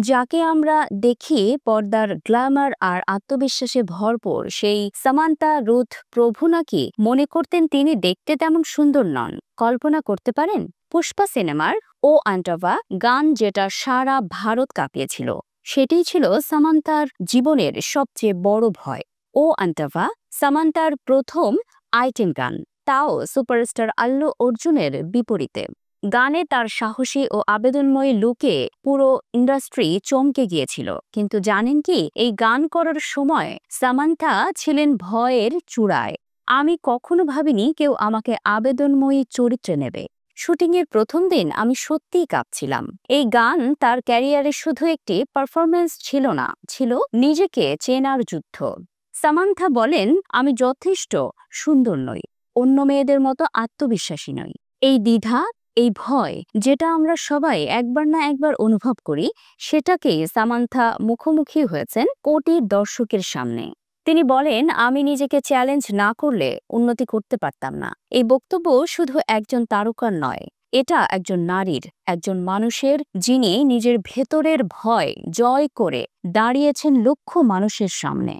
যাকে আমরা দেখি পর্দার গ্ল্যামার আর আত্মবিশ্বাসে ভরপুর, সেই সামান্থা রুথ প্রভু নাকি মনে করতেন তিনি দেখতে তেমন সুন্দর নন। কল্পনা করতে পারেন পুষ্পা সিনেমার ও আন্টাভা গান, যেটা সারা ভারত কাঁপিয়েছিল, সেটিই ছিল সামান্থার জীবনের সবচেয়ে বড় ভয়। ও আন্টাভা সামান্থার প্রথম আইটেম গান, তাও সুপারস্টার আল্লু অর্জুনের বিপরীতে। গানে তার সাহসী ও আবেদনময়ী লুকে পুরো ইন্ডাস্ট্রি চমকে গিয়েছিল। কিন্তু জানেন কি, এই গান করার সময় সামান্থা ছিলেন ভয়ের চূড়ায়। আমি কখনো ভাবিনি কেউ আমাকে আবেদনময়ী চরিত্রে নেবে। শুটিংয়ের প্রথম দিন আমি সত্যিই কাঁপছিলাম। এই গান তার ক্যারিয়ারে শুধু একটি পারফরমেন্স ছিল না, ছিল নিজেকে চেনার যুদ্ধ। সামান্থা বলেন, আমি যথেষ্ট সুন্দর নই, অন্য মেয়েদের মতো আত্মবিশ্বাসী নই। এই দ্বিধা, এই ভয়, যেটা আমরা সবাই একবার না একবার অনুভব করি, সেটাকেই সামান্থা মুখোমুখি হয়েছেন কোটি দর্শকের সামনে। তিনি বলেন, আমি নিজেকে চ্যালেঞ্জ না করলে উন্নতি করতে পারতাম না। এই বক্তব্য শুধু একজন তারকার নয়, এটা একজন নারীর, একজন মানুষের, যিনি নিজের ভেতরের ভয় জয় করে দাঁড়িয়েছেন লক্ষ মানুষের সামনে।